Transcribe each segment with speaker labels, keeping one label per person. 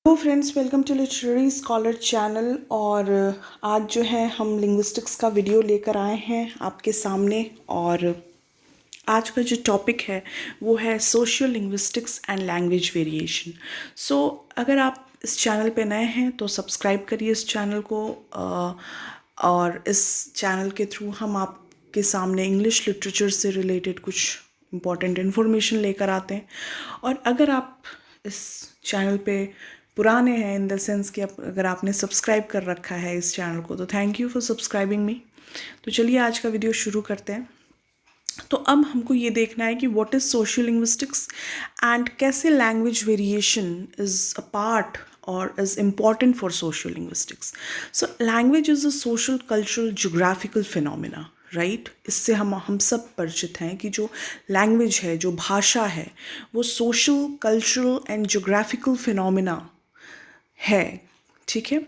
Speaker 1: Hello friends, welcome to literary scholar channel. और आज जो है हम लिंग्विस्टिक्स का वीडियो लेकर आए हैं आपके सामने। और आज का जो टॉपिक है वो है sociolinguistics and language variation. So अगर आप इस चैनल पे नए हैं तो सब्सक्राइब करिए इस चैनल को। और इस चैनल के थ्रू हम आपके सामने इंग्लिश लिटरेचर से रिलेटेड कुछ इम्पॉर्टेंट इन्फॉर्मेशन लेकर आते हैं। और अगर आप इस चैनल पे पुराने हैं इन द सेंस कि अगर आपने सब्सक्राइब कर रखा है इस चैनल को तो थैंक यू फॉर सब्सक्राइबिंग मी। तो चलिए आज का वीडियो शुरू करते हैं। तो अब हमको ये देखना है कि what is social linguistics and कैसे language variation is a part और is important for social linguistics. So language is a social cultural geographical phenomena, right. इससे हम सब परिचित हैं कि जो लैंग्वेज है, जो भाषा है, वो social cultural and geographical phenomena है। ठीक है।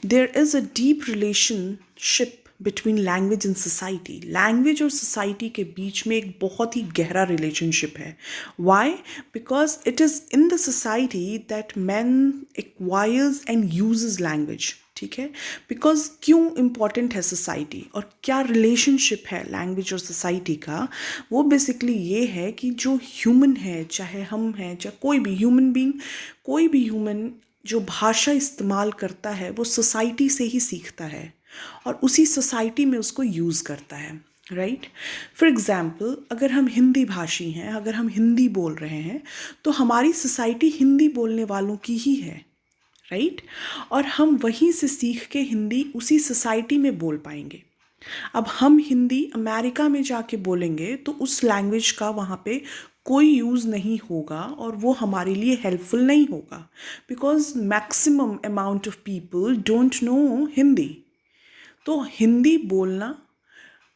Speaker 1: There is a deep relationship between language and society. Language और सोसाइटी के बीच में एक बहुत ही गहरा रिलेशनशिप है। Why? Because it is in the society that man acquires and uses language. ठीक है। बिकॉज क्यों इम्पॉर्टेंट है सोसाइटी और क्या रिलेशनशिप है लैंग्वेज और सोसाइटी का, वो बेसिकली ये है कि जो ह्यूमन है, चाहे हम हैं चाहे कोई भी ह्यूमन बीइंग, कोई भी ह्यूमन जो भाषा इस्तेमाल करता है वो सोसाइटी से ही सीखता है और उसी सोसाइटी में उसको यूज़ करता है, राइट। फॉर एग्ज़ाम्पल, अगर हम हिंदी भाषी हैं, अगर हम हिंदी बोल रहे हैं तो हमारी सोसाइटी हिंदी बोलने वालों की ही है, राइट। और हम वहीं से सीख के हिंदी उसी सोसाइटी में बोल पाएंगे। अब हम हिंदी अमेरिका में जाके बोलेंगे तो उस लैंग्वेज का वहाँ पे कोई यूज़ नहीं होगा और वो हमारे लिए हेल्पफुल नहीं होगा। Because maximum amount of people don't know Hindi. तो हिंदी बोलना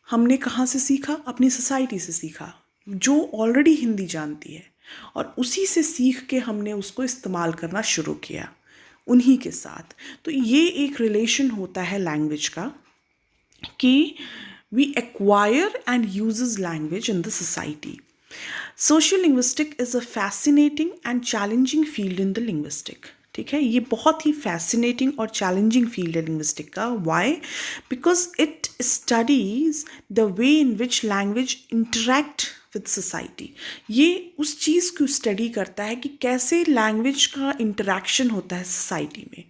Speaker 1: हमने कहाँ से सीखा? अपनी सोसाइटी से सीखा, जो ऑलरेडी हिंदी जानती है, और उसी से सीख के हमने उसको इस्तेमाल करना शुरू किया उन्हीं के साथ। तो ये एक रिलेशन होता है लैंग्वेज का कि we acquire and uses language in the society. Social linguistic is a fascinating and challenging field in the linguistic. ठीक है, ये बहुत ही फैसिनेटिंग और चैलेंजिंग फील्ड है लिंग्विस्टिक का। Why? Because it studies the way in which language interact with society. ये उस चीज़ को स्टडी करता है कि कैसे लैंग्वेज का इंटरेक्शन होता है सोसाइटी में।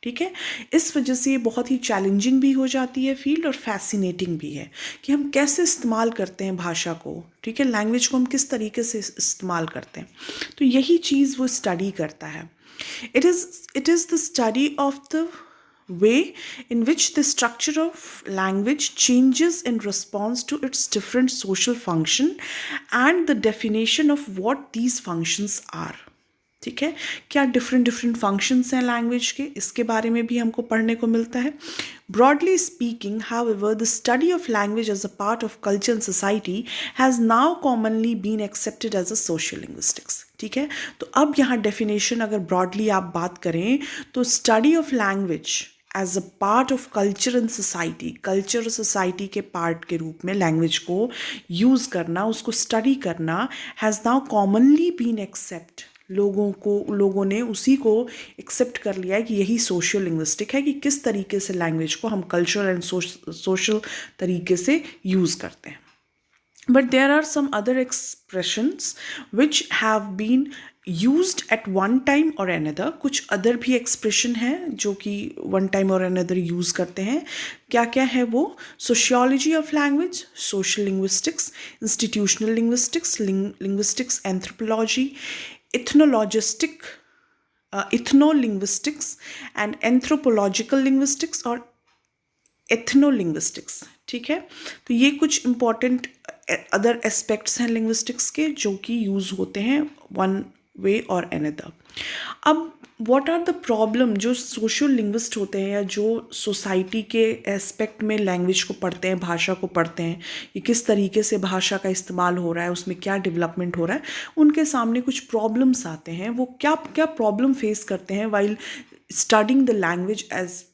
Speaker 1: ठीक है। इस वजह से ये बहुत ही चैलेंजिंग भी हो जाती है फील्ड और फैसिनेटिंग भी है कि हम कैसे इस्तेमाल करते हैं भाषा को। ठीक है, लैंग्वेज को हम किस तरीके से इस्तेमाल करते हैं। तो यही चीज़ वो स्टडी करता है। It is the study of the way in which the structure of language changes in response to its different social function and the definition of what these functions are. ठीक है, क्या डिफरेंट फंक्शंस हैं language के, इसके बारे में भी हमको पढ़ने को मिलता है। Broadly speaking, however, the study of language as a part of culture and society has now commonly been accepted as a social linguistics. ठीक है, तो अब यहाँ डेफिनेशन अगर ब्रॉडली आप बात करें तो study of language as a part of culture and society, culture और सोसाइटी के पार्ट के रूप में लैंग्वेज को यूज़ करना, उसको स्टडी करना, has now commonly been accept. लोगों ने उसी को एक्सेप्ट कर लिया है कि यही सोशल लिंग्विस्टिक है, कि किस तरीके से लैंग्वेज को हम कल्चरल एंड सोशल तरीके से यूज़ करते हैं। But there are some other expressions which have been used at one time or another. कुछ अदर भी एक्सप्रेशन हैं जो कि वन टाइम और अनदर यूज़ करते हैं। क्या क्या है वो? Sociology of language, social linguistics, institutional linguistics, linguistics anthropology, ethnologistic, ethnolinguistics and anthropological linguistics और एथनोलिंग्विस्टिक्स। ठीक है, तो ये कुछ इंपॉर्टेंट अदर एस्पेक्ट्स हैं लिंग्विस्टिक्स के जो कि यूज़ होते हैं वन वे और अनदर। अब व्हाट आर द प्रॉब्लम, जो सोशल लिंग्विस्ट होते हैं या जो सोसाइटी के एस्पेक्ट में लैंग्वेज को पढ़ते हैं, भाषा को पढ़ते हैं, ये किस तरीके से भाषा का इस्तेमाल हो रहा है, उसमें क्या डेवलपमेंट हो रहा है, उनके सामने कुछ प्रॉब्लम्स आते हैं। वो क्या क्या प्रॉब्लम फेस करते हैं while studying the language as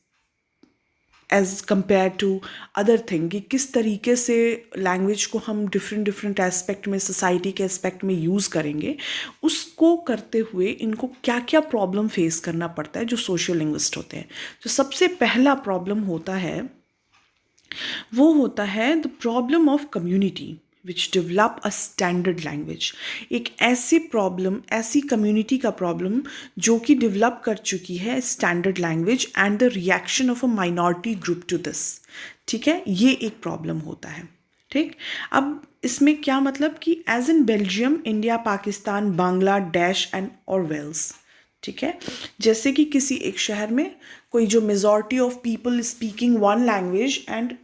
Speaker 1: as compare to other thing, कि किस तरीके से लैंग्वेज को हम डिफरेंट डिफरेंट एस्पेक्ट में, सोसाइटी के एस्पेक्ट में यूज़ करेंगे, उसको करते हुए इनको क्या क्या प्रॉब्लम फेस करना पड़ता है जो सोशल लिंग्विस्ट होते हैं। तो सबसे पहला प्रॉब्लम होता है, वो होता है the problem of community which develop a standard language. एक ऐसी प्रॉब्लम, ऐसी कम्युनिटी का प्रॉब्लम जो कि डेवलप कर चुकी है standard language and the reaction of a minority group to this. ठीक है, ये एक प्रॉब्लम होता है। ठीक, अब इसमें क्या मतलब कि as in Belgium, India, Pakistan, Bangladesh and और वेल्स। ठीक है, जैसे कि किसी एक शहर में कोई जो majority of people speaking one language and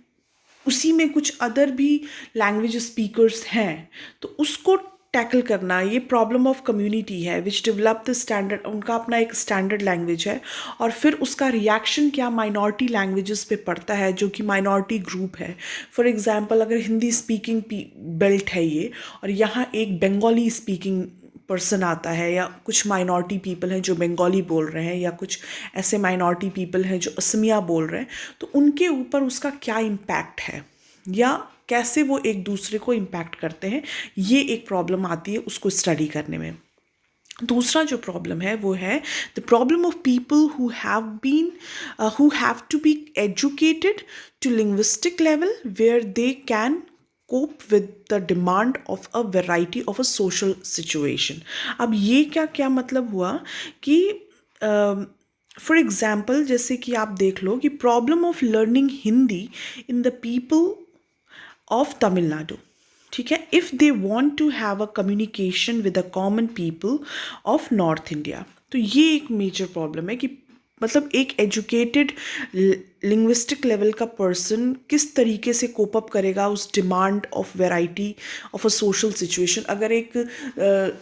Speaker 1: उसी में कुछ अदर भी लैंग्वेज स्पीकर्स हैं, तो उसको टैकल करना, ये प्रॉब्लम ऑफ कम्युनिटी है विच डेवलप द स्टैंडर्ड, उनका अपना एक स्टैंडर्ड लैंग्वेज है, और फिर उसका रिएक्शन क्या माइनॉरिटी लैंग्वेजेस पे पड़ता है जो कि माइनॉरिटी ग्रुप है। फॉर एग्जांपल, अगर हिंदी स्पीकिंग बेल्ट है ये, और यहाँ एक बंगाली स्पीकिंग पर्सन आता है, या कुछ माइनॉरिटी पीपल हैं जो बंगाली बोल रहे हैं, या कुछ ऐसे माइनॉरिटी पीपल हैं जो असमिया बोल रहे हैं, तो उनके ऊपर उसका क्या इम्पैक्ट है, या कैसे वो एक दूसरे को इम्पैक्ट करते हैं, ये एक प्रॉब्लम आती है उसको स्टडी करने में। दूसरा जो प्रॉब्लम है वो है the problem of people who have to be educated to linguistic level where they can cope with the demand of a variety of a social situation। अब ये क्या मतलब हुआ कि फॉर एग्जाम्पल, जैसे कि आप देख लो कि problem of learning Hindi in the people of Tamil Nadu. ठीक है, if they want to have a communication with a common people of north India, तो ये एक मेजर प्रॉब्लम है कि मतलब एक एजुकेटेड लिंग्विस्टिक लेवल का पर्सन किस तरीके से कोप अप करेगा उस demand of variety of a social situation. अगर एक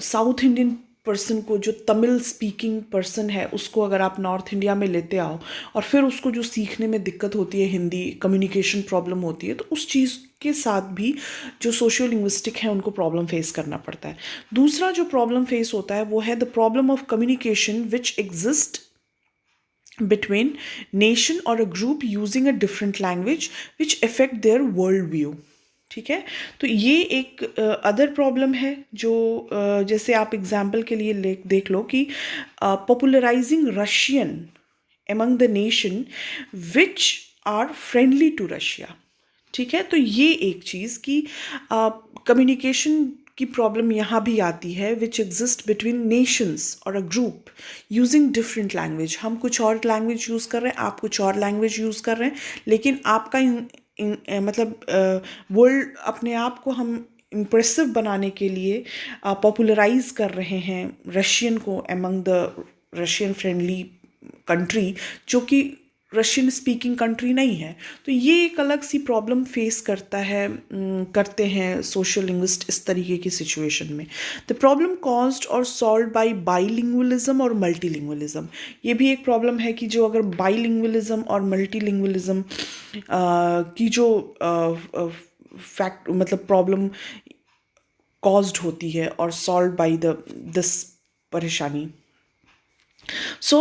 Speaker 1: साउथ इंडियन पर्सन को, जो तमिल स्पीकिंग पर्सन है, उसको अगर आप नॉर्थ इंडिया में लेते आओ और फिर उसको जो सीखने में दिक्कत होती है, हिंदी कम्युनिकेशन प्रॉब्लम होती है, तो उस चीज़ के साथ भी जो सोशियो लिंग्विस्टिक है उनको प्रॉब्लम फेस करना पड़ता है। दूसरा जो प्रॉब्लम फेस होता है वो है the problem of communication which exist between nation or a group using a different language which affect their world view। ठीक है, तो ये एक अदर प्रॉब्लम है जो जैसे आप एग्जाम्पल के लिए देख लो कि popularizing Russian among the nation which are friendly to Russia. ठीक है, तो ये एक चीज़ कि कम्युनिकेशन की प्रॉब्लम यहाँ भी आती है विच एग्जिस्ट बिटवीन नेशंस और a group using different language. हम कुछ और लैंग्वेज यूज़ कर रहे हैं, आप कुछ और लैंग्वेज यूज़ कर रहे हैं, लेकिन आपका मतलब वर्ल्ड, अपने आप को हम इम्प्रेसिव बनाने के लिए पॉपुलराइज कर रहे हैं रशियन को among the Russian friendly country, जो कि रशियन स्पीकिंग कंट्री नहीं है। तो ये एक अलग सी प्रॉब्लम फेस करते हैं सोशल लिंग्विस्ट इस तरीके की सिचुएशन में। द प्रॉब्लम कॉज्ड और सॉल्व बाय बाईलिंगुअलिज्म और मल्टीलिंगुअलिज्म, ये भी एक प्रॉब्लम है कि जो अगर बाईलिंगुअलिज्म और मल्टीलिंगुअलिज्म की जो फैक्ट मतलब प्रॉब्लम कॉज्ड होती है और सॉल्व बाय दिस परेशानी। सो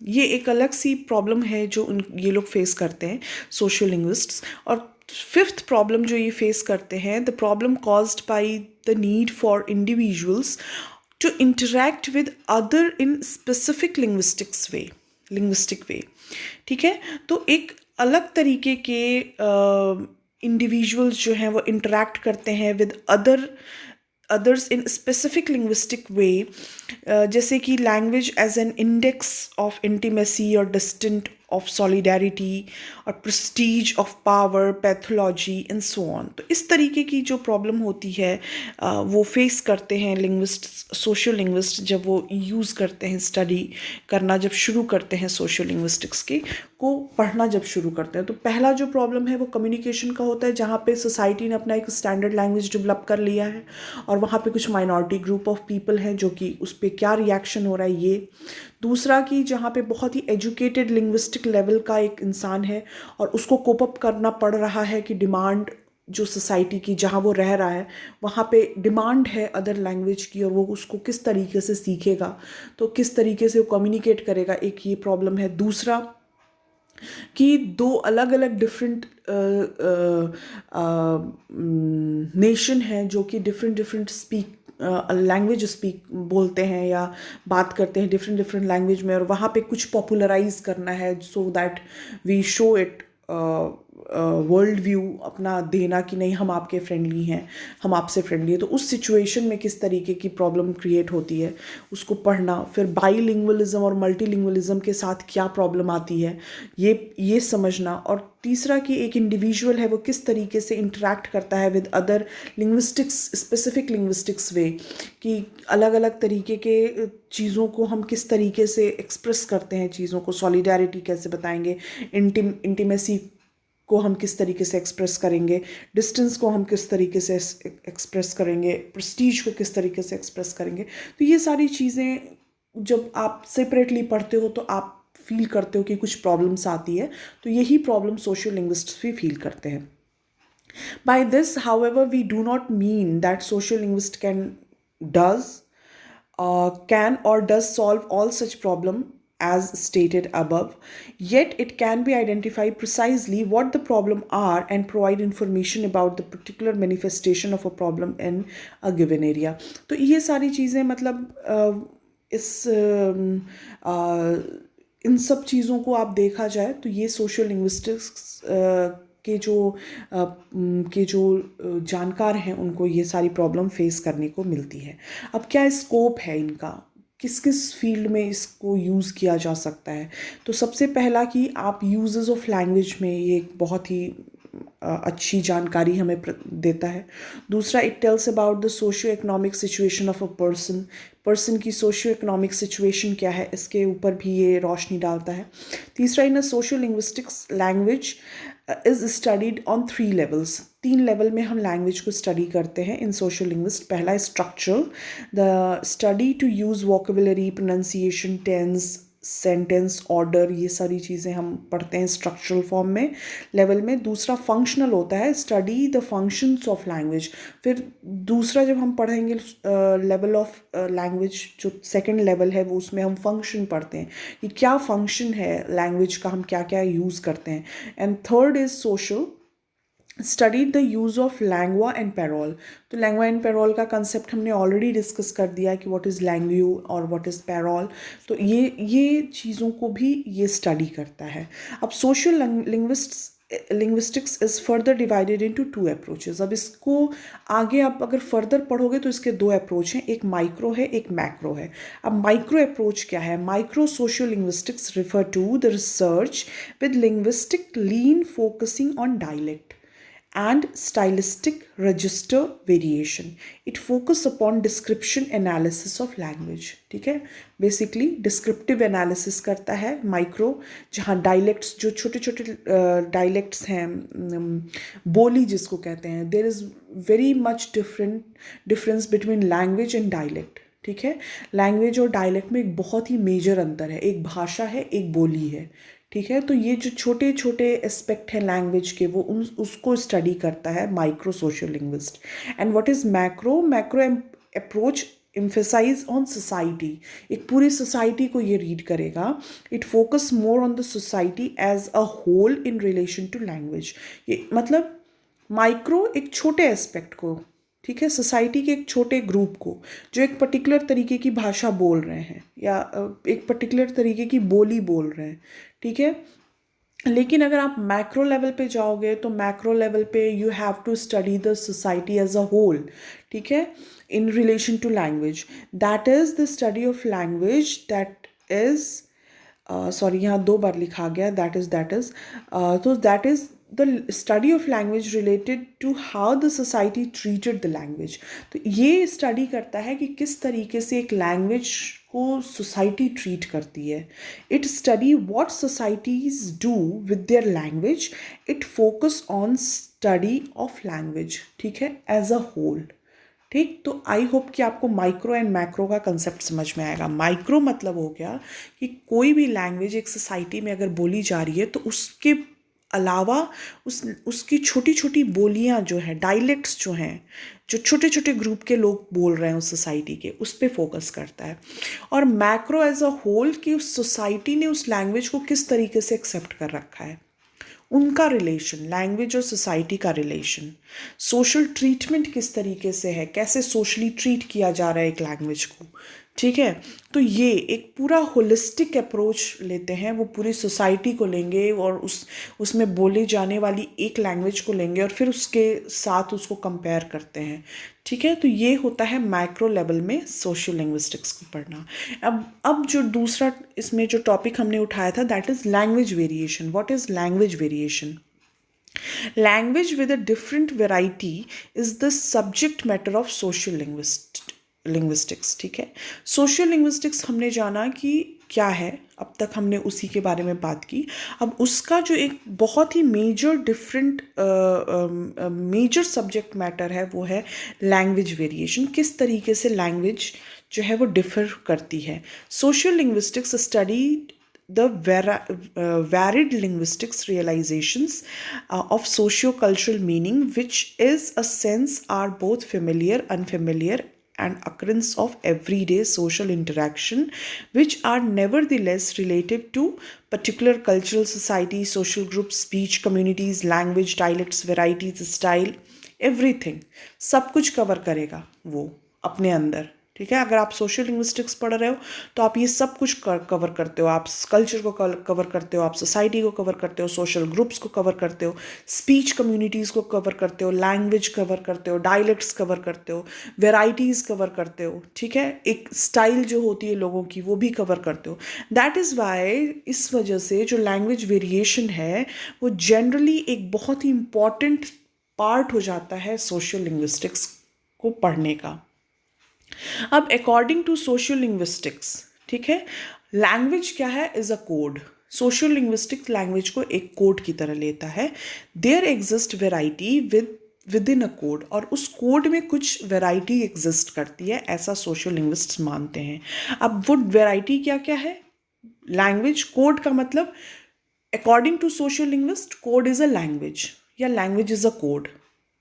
Speaker 1: ये एक अलग सी प्रॉब्लम है जो ये लोग फेस करते हैं सोशल लिंग्विस्ट्स। और फिफ्थ प्रॉब्लम जो ये फेस करते हैं, the problem caused by the need for individuals to interact with other in specific linguistic way. ठीक है, तो एक अलग तरीके के इंडिविजुअल्स जो हैं वो इंटरैक्ट करते हैं with others in specific linguistic way, जैसे कि language as an index of intimacy और डिस्टेंट ऑफ सॉलिडेरिटी और prestige of power, pathology and so on. तो इस तरीके की जो प्रॉब्लम होती है वो फेस करते हैं लिंग्विस्ट, सोशल लिंग्विस्ट, जब वो यूज़ करते हैं, स्टडी करना जब शुरू करते हैं सोशल लिंग्विस्टिक्स को पढ़ना जब शुरू करते हैं। तो पहला जो प्रॉब्लम है वो कम्युनिकेशन का होता है, जहाँ पे सोसाइटी ने अपना एक स्टैंडर्ड लैंग्वेज डेवलप कर लिया है और वहाँ पे कुछ माइनॉरिटी ग्रुप ऑफ पीपल हैं जो कि उस पर क्या रिएक्शन हो रहा है ये। दूसरा कि जहाँ पे बहुत ही एजुकेटेड लिंग्विस्टिक लेवल का एक इंसान है और उसको कोप अप करना पड़ रहा है कि डिमांड जो सोसाइटी की जहाँ वो रह रहा है वहाँ पे डिमांड है अदर लैंग्वेज की, और वो उसको किस तरीके से सीखेगा, तो किस तरीके से वो कम्युनिकेट करेगा, एक ये प्रॉब्लम है। दूसरा कि दो अलग अलग डिफरेंट नेशन हैं जो कि डिफरेंट डिफरेंट लैंग्वेज स्पीक बोलते हैं या बात करते हैं डिफरेंट डिफरेंट लैंग्वेज में, और वहाँ पे कुछ पॉपुलराइज करना है so that we show it world view अपना देना कि नहीं हम आपके फ्रेंडली हैं, हम आपसे फ्रेंडली है। तो उस सिचुएशन में किस तरीके की प्रॉब्लम क्रिएट होती है उसको पढ़ना, फिर बाईलिंगुअलिज्म और मल्टीलिंगुअलिज्म के साथ क्या प्रॉब्लम आती है ये समझना, और तीसरा कि एक इंडिविजुअल है वो किस तरीके से इंटरेक्ट करता है with other linguistics, specific linguistics way, कि अलग अलग तरीके के चीज़ों को हम किस तरीके से एक्सप्रेस करते हैं, चीज़ों को सॉलिडारिटी कैसे बताएंगे, इंटीमेसी को हम किस तरीके से एक्सप्रेस करेंगे, डिस्टेंस को हम किस तरीके से एक्सप्रेस करेंगे, प्रेस्टीज को किस तरीके से एक्सप्रेस करेंगे। तो ये सारी चीज़ें जब आप सेपरेटली पढ़ते हो तो आप फील करते हो कि कुछ प्रॉब्लम्स आती है, तो यही प्रॉब्लम सोशल लिंग्विस्ट्स भी फील करते हैं। By this, however, we do not mean that social linguist can or does solve all such problem as stated above. Yet it can be identified precisely what the problem are and provide information about the particular manifestation of a problem in a given area. तो ये सारी चीज़ें मतलब इन सब चीज़ों को आप देखा जाए तो ये सोशल लिंग्विस्टिक्स के जो जानकार हैं उनको ये सारी प्रॉब्लम फेस करने को मिलती है। अब क्या स्कोप है इनका, किस किस फील्ड में इसको यूज़ किया जा सकता है? तो सबसे पहला कि आप यूजेस ऑफ लैंग्वेज में ये एक बहुत ही अच्छी जानकारी हमें देता है। दूसरा, it tells about the socio economic situation of a person की सोशियो इकोनॉमिक सिचुएशन क्या है, इसके ऊपर भी ये रोशनी डालता है। तीसरा, in a social linguistics language is studied on 3 levels. 3 level में हम लैंग्वेज को स्टडी करते हैं इन सोशल लिंग्विस्ट। पहला structural, the study to use vocabulary, pronunciation, tense, sentence order, ये सारी चीज़ें हम पढ़ते हैं स्ट्रक्चरल फॉर्म में लेवल में। दूसरा फंक्शनल होता है, study the functions of language. फिर दूसरा जब हम पढ़ेंगे लेवल ऑफ लैंग्वेज, जो सेकंड लेवल है वो उसमें हम फंक्शन पढ़ते हैं कि क्या फंक्शन है लैंग्वेज का, हम क्या क्या यूज़ करते हैं। And third is social, studied the use of langue and parole. तो लैंग्वा एंड पैरोल का कंसेप्ट हमने ऑलरेडी डिस्कस कर दिया कि व्हाट इज़ लैंग्यू और व्हाट इज़ पैरोल। तो ये चीज़ों को भी ये स्टडी करता है। अब social linguistics is further divided into 2 approaches. अब इसको आगे आप अगर फर्दर पढ़ोगे तो इसके 2 अप्रोच हैं, एक माइक्रो है, एक मैक्रो है। अब माइक्रो अप्रोच क्या है? Micro social linguistics refer to the research with linguistic lean focusing on dialect and stylistic register variation. It focus upon description analysis of language. ठीक है, बेसिकली डिस्क्रिप्टिव एनालिसिस करता है माइक्रो, जहाँ dialects, जो छोटे छोटे डायलेक्ट्स हैं, बोली जिसको कहते हैं, there is very much difference between language and dialect. ठीक है, लैंग्वेज और डायलेक्ट में एक बहुत ही मेजर अंतर है, एक भाषा है, एक बोली है। ठीक है, तो ये जो छोटे छोटे एस्पेक्ट हैं लैंग्वेज के, वो उसको स्टडी करता है micro social linguist. And what is macro? Macro approach emphasize on society, एक पूरी सोसाइटी को ये रीड करेगा। It focus more on the society as a whole in relation to language. ये मतलब माइक्रो एक छोटे एस्पेक्ट को, ठीक है, सोसाइटी के एक छोटे ग्रुप को जो एक पर्टिकुलर तरीके की भाषा बोल रहे हैं या एक पर्टिकुलर तरीके की बोली बोल रहे हैं। ठीक है, लेकिन अगर आप मैक्रो लेवल पे जाओगे तो मैक्रो लेवल पे you have to study the society as a whole. ठीक है, in relation to language, that is the study of language, that is sorry यहाँ 2 बार लिखा गया, दैट इज़ तो that is the study of language related to how the society treated the language। तो ये study करता है कि किस तरीके से एक लैंग्वेज को सोसाइटी ट्रीट करती है। It study what societies do with their language. It focus on study of language, ठीक है, एज अ होल। ठीक, तो आई होप कि आपको माइक्रो एंड मैक्रो का कंसेप्ट समझ में आएगा। माइक्रो मतलब हो गया कि कोई भी लैंग्वेज एक सोसाइटी में अगर बोली जा रही है तो उसके अलावा उसकी छोटी छोटी बोलियां जो हैं, डायलेक्ट्स जो हैं, जो छोटे छोटे ग्रुप के लोग बोल रहे हैं उस सोसाइटी के, उस पर फोकस करता है। और मैक्रो एज अ होल कि उस सोसाइटी ने उस लैंग्वेज को किस तरीके से एक्सेप्ट कर रखा है, उनका रिलेशन, लैंग्वेज और सोसाइटी का रिलेशन, सोशल ट्रीटमेंट किस तरीके से है, कैसे सोशली ट्रीट किया जा रहा है एक लैंग्वेज को, ठीक है। तो ये एक पूरा होलिस्टिक अप्रोच लेते हैं, वो पूरी सोसाइटी को लेंगे और उसमें बोली जाने वाली एक लैंग्वेज को लेंगे और फिर उसके साथ उसको कंपेयर करते हैं, ठीक है। तो ये होता है माइक्रो लेवल में सोशल लिंग्विस्टिक्स को पढ़ना। अब जो दूसरा इसमें जो टॉपिक हमने उठाया था, that is language variation. What is language variation? Language with a different variety is the subject matter of social linguistics, ठीक है। सोशल लिंग्विस्टिक्स हमने जाना कि क्या है, अब तक हमने उसी के बारे में बात की। अब उसका जो एक बहुत ही मेजर सब्जेक्ट मैटर है वो है लैंग्वेज वेरिएशन। किस तरीके से लैंग्वेज जो है वो डिफर करती है। Social linguistics study the varied linguistics realizations of socio-cultural meaning, which is a sense are both familiar, unfamiliar, and occurrence of everyday social interaction, which are nevertheless relative to particular cultural society, social groups, speech communities, language, dialects, varieties, style, everything, सब कुछ cover करेगा वो अपने अंदर, ठीक है। अगर आप सोशल लिंग्विस्टिक्स पढ़ रहे हो तो आप ये सब कुछ कवर करते हो। आप कल्चर को कवर करते हो, आप सोसाइटी को कवर करते हो, सोशल ग्रुप्स को कवर करते हो, स्पीच कम्युनिटीज़ को कवर करते हो, लैंग्वेज कवर करते हो, डायलेक्ट्स कवर करते हो, वेराइटीज़ कवर करते हो, ठीक है। एक स्टाइल जो होती है लोगों की वो भी कवर करते हो। दैट इज़ वाई, इस वजह से जो लैंग्वेज वेरिएशन है वो जनरली एक बहुत ही इम्पॉर्टेंट पार्ट हो जाता है सोशल लिंग्विस्टिक्स को पढ़ने का। अब अकॉर्डिंग टू सोशल लिंग्विस्टिक्स, ठीक है, लैंग्वेज क्या है? Is a code. Social linguistics language को एक कोड की तरह लेता है। There exist variety within a code, और उस कोड में कुछ वेराइटी एग्जिस्ट करती है, ऐसा सोशल लिंग्विस्ट्स मानते हैं। अब वो वेराइटी क्या क्या है? लैंग्वेज कोड का मतलब, according to social linguist, code is a language या लैंग्वेज इज अ कोड,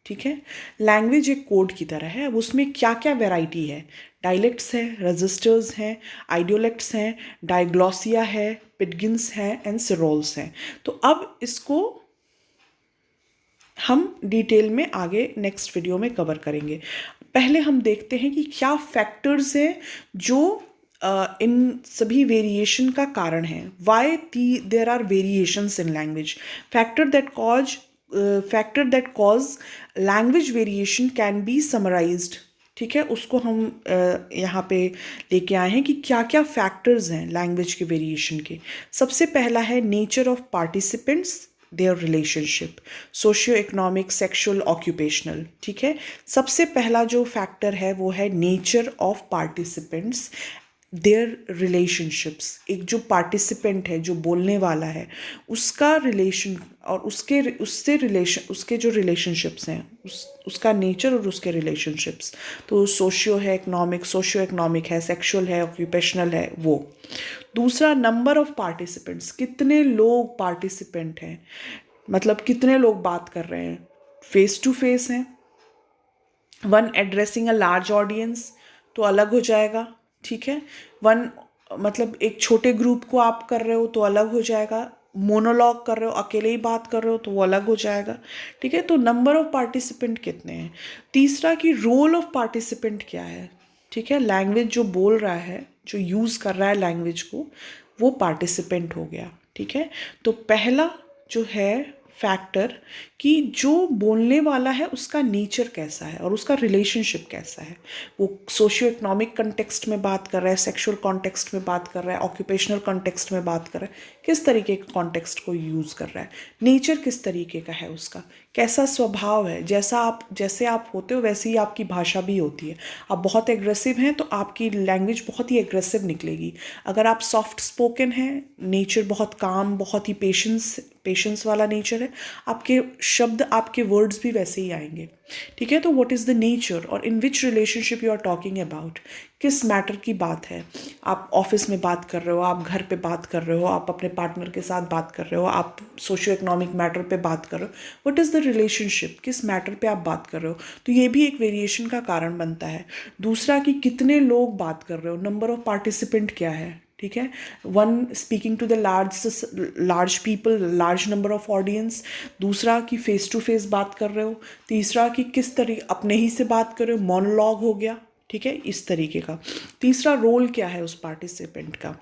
Speaker 1: ठीक है। लैंग्वेज एक कोड की तरह है। अब उसमें क्या क्या वैरायटी है? डायलेक्ट्स हैं, रजिस्टर्स हैं, आइडियोलेक्ट्स हैं, डायग्लॉसिया है, पिडगिन्स हैं एंड सिरोल्स हैं। तो अब इसको हम डिटेल में आगे नेक्स्ट वीडियो में कवर करेंगे। पहले हम देखते हैं कि क्या फैक्टर्स हैं जो इन सभी वेरिएशन का कारण है। Why there are variations in language. Factor that cause language variation can be summarized, ठीक है। उसको हम यहाँ पे लेके आए हैं कि क्या क्या फैक्टर्स हैं लैंग्वेज के वेरिएशन के। सबसे पहला है nature of participants, their relationship, socio economic, sexual, occupational, ठीक है। सबसे पहला जो फैक्टर है वो है nature of participants, there relationships. एक जो पार्टिसिपेंट है, जो बोलने वाला है, उसका रिलेशन और उसके जो रिलेशनशिप्स हैं, उसका नेचर और उसके रिलेशनशिप्स। तो सोशियो इकोनॉमिक है, सेक्शुअल है, ऑक्यूपेशनल है वो। दूसरा, नंबर ऑफ पार्टिसिपेंट्स, कितने लोग पार्टिसिपेंट हैं, मतलब कितने लोग बात कर रहे हैं, फेस टू फेस हैं। One addressing a large audience तो अलग हो जाएगा, ठीक है। वन मतलब एक छोटे ग्रुप को आप कर रहे हो तो अलग हो जाएगा। मोनोलॉग कर रहे हो, अकेले ही बात कर रहे हो तो वो अलग हो जाएगा, ठीक है। तो नंबर ऑफ पार्टिसिपेंट कितने हैं। तीसरा कि रोल ऑफ पार्टिसिपेंट क्या है, ठीक है। लैंग्वेज जो बोल रहा है, जो यूज़ कर रहा है लैंग्वेज को, वो पार्टिसिपेंट हो गया, ठीक है। तो पहला जो है फैक्टर कि जो बोलने वाला है उसका नेचर कैसा है और उसका रिलेशनशिप कैसा है। वो सोशियो इकोनॉमिक कॉन्टेक्स्ट में बात कर रहा है, सेक्सुअल कॉन्टेक्स्ट में बात कर रहा है, ऑक्यूपेशनल कॉन्टेक्स्ट में बात कर रहा है, किस तरीके के कॉन्टेक्स्ट को यूज़ कर रहा है, नेचर किस तरीके का है उसका, कैसा स्वभाव है। जैसे आप होते हो वैसे ही आपकी भाषा भी होती है। आप बहुत एग्रेसिव हैं तो आपकी लैंग्वेज बहुत ही एग्रेसिव निकलेगी। अगर आप सॉफ्ट स्पोकन हैं, नेचर बहुत काम, बहुत ही पेशेंस वाला नेचर है, आपके शब्द, आपके वर्ड्स भी वैसे ही आएंगे, ठीक है। तो व्हाट इज़ द नेचर और in which relationship you are talking about, किस मैटर की बात है। आप ऑफिस में बात कर रहे हो, आप घर पे बात कर रहे हो, आप अपने पार्टनर के साथ बात कर रहे हो, आप सोशियो इकोनॉमिक मैटर पे बात कर रहे हो, व्हाट इज़ द रिलेशनशिप, किस मैटर पे आप बात कर रहे हो। तो ये भी एक वेरिएशन का कारण बनता है। दूसरा कि कितने लोग बात कर रहे हो, नंबर ऑफ पार्टिसिपेंट क्या है, ठीक है। One speaking to the large people, large number of audience. दूसरा कि फेस टू फेस बात कर रहे हो। तीसरा कि किस तरीके अपने ही से बात कर रहे हो, मोनोलॉग हो गया, ठीक है, इस तरीके का। तीसरा रोल क्या है उस पार्टिसिपेंट का,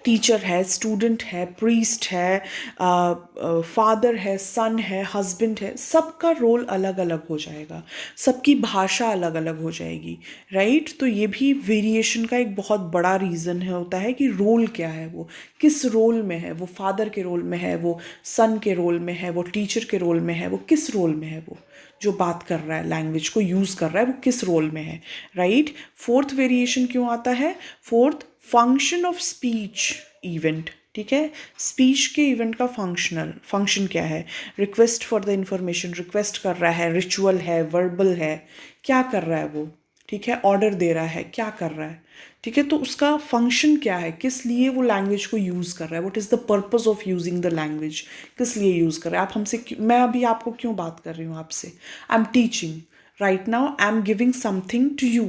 Speaker 1: टीचर है, स्टूडेंट है, प्रीस्ट है, फादर है, सन है, हस्बैंड है, सबका रोल अलग अलग हो जाएगा, सबकी भाषा अलग अलग हो जाएगी, राइट। तो ये भी वेरिएशन का एक बहुत बड़ा रीज़न है, होता है कि रोल क्या है, वो किस रोल में है, वो फादर के रोल में है, वो सन के रोल में है, वो टीचर के रोल में है, वो किस रोल में है, वो जो बात कर रहा है, लैंग्वेज को यूज़ कर रहा है, वो किस रोल में है, राइट। फोर्थ वेरिएशन क्यों आता है, fourth function of speech event, ठीक है। स्पीच के इवेंट का फंक्शन क्या है, request for the information, request कर रहा है, रिचुअल है, वर्बल है, क्या कर रहा है वो, ठीक है, ऑर्डर दे रहा है, क्या कर रहा है, ठीक है। तो उसका फंक्शन क्या है, किस लिए वो लैंग्वेज को यूज़ कर रहा है, what is the purpose of using the language, किस लिए यूज़ कर रहा है। आप हमसे, मैं अभी आपको क्यों बात कर रही हूँ आपसे, I am teaching right now, I am giving something to you,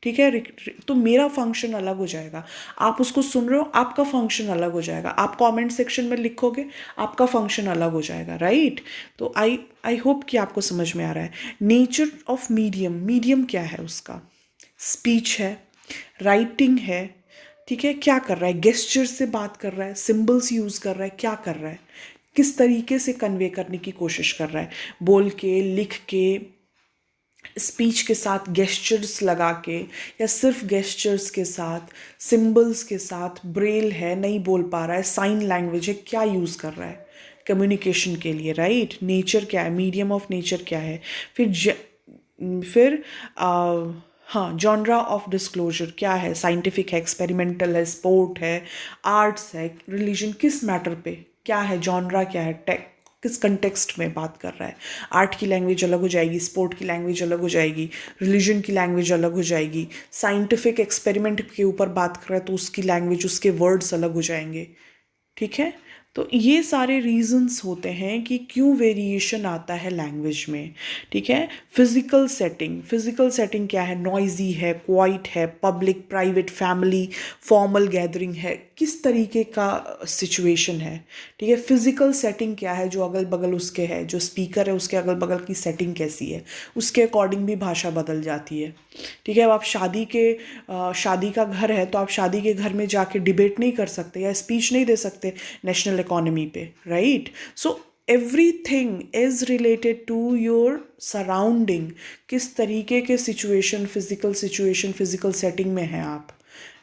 Speaker 1: ठीक है। तो मेरा फंक्शन अलग हो जाएगा, आप उसको सुन रहे हो, आपका फंक्शन अलग हो जाएगा, आप कमेंट सेक्शन में लिखोगे, आपका फंक्शन अलग हो जाएगा, राइट। तो आई होप कि आपको समझ में आ रहा है। नेचर ऑफ मीडियम, मीडियम क्या है उसका, स्पीच है, राइटिंग है, ठीक है, क्या कर रहा है, गेस्चर से बात कर रहा है, सिंबल्स यूज़ कर रहा है, क्या कर रहा है, किस तरीके से कन्वे करने की कोशिश कर रहा है, बोल के, लिख के, स्पीच के साथ गेस्चर्स लगा के, या सिर्फ गेस्चर्स के साथ, सिंबल्स के साथ, ब्रेल है, नहीं बोल पा रहा है, साइन लैंग्वेज है, क्या यूज़ कर रहा है कम्युनिकेशन के लिए, राइट। नेचर क्या है, मीडियम ऑफ नेचर क्या है। फिर हाँ, जॉनरा ऑफ डिस्क्लोजर क्या है, साइंटिफिक है, एक्सपेरिमेंटल है, स्पोर्ट है, आर्ट्स है, रिलीजन, किस मैटर पे क्या है, जॉनरा क्या है, किस कंटेक्स्ट में बात कर रहा है। आर्ट की लैंग्वेज अलग हो जाएगी, स्पोर्ट की लैंग्वेज अलग हो जाएगी, रिलीजन की लैंग्वेज अलग हो जाएगी, साइंटिफिक एक्सपेरिमेंट के ऊपर बात कर रहा है तो उसकी लैंग्वेज, उसके वर्ड्स अलग हो जाएंगे, ठीक है। तो ये सारे रीजंस होते हैं कि क्यों वेरिएशन आता है लैंग्वेज में, ठीक है। फिजिकल सेटिंग, फिजिकल सेटिंग क्या है, नॉइजी है, क्वाइट है, public, private, family, formal gathering है, किस तरीके का सिचुएशन है, ठीक है। फिजिकल सेटिंग क्या है, जो अगल बगल उसके है, जो स्पीकर है उसके अगल बगल की सेटिंग कैसी है, उसके अकॉर्डिंग भी भाषा बदल जाती है, ठीक है। अब आप शादी का घर है तो आप शादी के घर में जाके डिबेट नहीं कर सकते या स्पीच नहीं दे सकते नेशनल इकोनॉमी पे, right. So everything is related to your surrounding, किस तरीके के सिचुएशन, फिजिकल सेटिंग में है आप,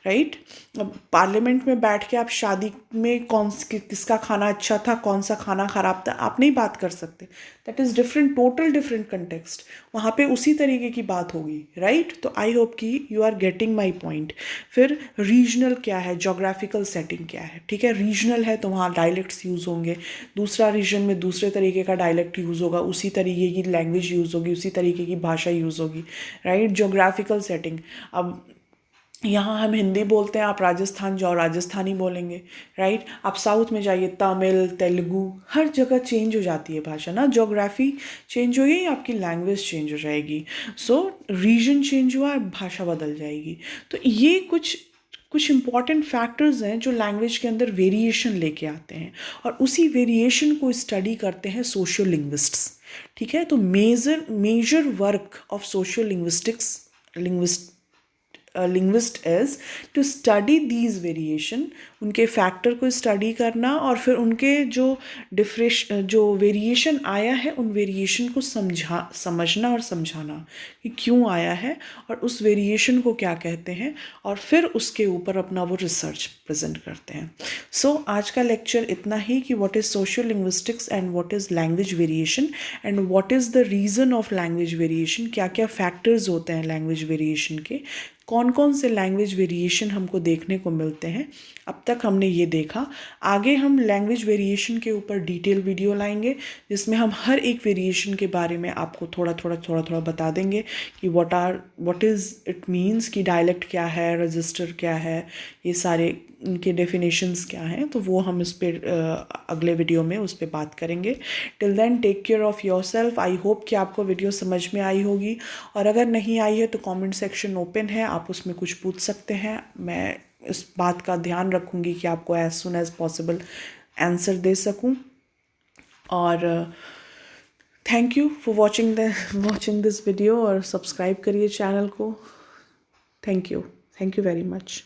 Speaker 1: राइट। अब पार्लियामेंट में बैठ के आप शादी में किसका खाना अच्छा था, कौन सा खाना खराब था, आप नहीं बात कर सकते, that is different, total different context, वहाँ पे उसी तरीके की बात होगी, राइट। तो आई होप कि you are getting my point. फिर रीजनल क्या है, जोग्राफिकल सेटिंग क्या है, ठीक है। रीजनल है तो वहाँ डायलेक्ट्स यूज़ होंगे, दूसरा रीजन में दूसरे तरीके का डायलेक्ट यूज़ होगा, उसी तरीके की लैंग्वेज यूज़ होगी, उसी तरीके की भाषा यूज़ होगी, राइट। जोग्राफिकल सेटिंग, अब यहाँ हम हिंदी बोलते हैं, आप राजस्थान जाओ राजस्थानी बोलेंगे, राइट। आप साउथ में जाइए, तमिल, तेलुगु, हर जगह चेंज हो जाती है भाषा ना, ज्योग्राफी चेंज होगी, आपकी लैंग्वेज चेंज हो जाएगी। सो रीजन चेंज हुआ, भाषा बदल जाएगी। तो ये कुछ इंपॉर्टेंट फैक्टर्स हैं जो लैंग्वेज के अंदर वेरिएशन लेके आते हैं, और उसी वेरिएशन को स्टडी करते हैं सोशियो लिंग्विस्ट्स, ठीक है। तो major work of socio linguist is to study these variation, उनके फैक्टर को स्टडी करना, और फिर उनके जो वेरिएशन आया है उन वेरिएशन को समझना और समझाना कि क्यों आया है और उस वेरिएशन को क्या कहते हैं, और फिर उसके ऊपर अपना वो रिसर्च प्रेजेंट करते हैं। सो आज का लेक्चर इतना ही कि what is socio linguistics and what is language variation and what is the reason of language variation, क्या क्या फैक्टर्स होते हैं लैंग्वेज वेरिएशन के, कौन कौन से लैंग्वेज वेरिएशन हमको देखने को मिलते हैं। अब तक हमने ये देखा। आगे हम लैंग्वेज वेरिएशन के ऊपर डिटेल वीडियो लाएंगे जिसमें हम हर एक वेरिएशन के बारे में आपको थोड़ा थोड़ा बता देंगे कि व्हाट इज़ इट मीन्स, कि डायलेक्ट क्या है, रजिस्टर क्या है, ये सारे इनके डेफिनेशंस क्या हैं। तो वो हम इस पर अगले वीडियो में उस पर बात करेंगे। Till then take care of your self. I hope कि आपको वीडियो समझ में आई होगी, और अगर नहीं आई है तो कमेंट सेक्शन ओपन है, आप उसमें कुछ पूछ सकते हैं। मैं इस बात का ध्यान रखूँगी कि आपको as soon as possible answer दे सकूँ। और thank you for watching this video, और सब्सक्राइब करिए चैनल को। Thank you very much.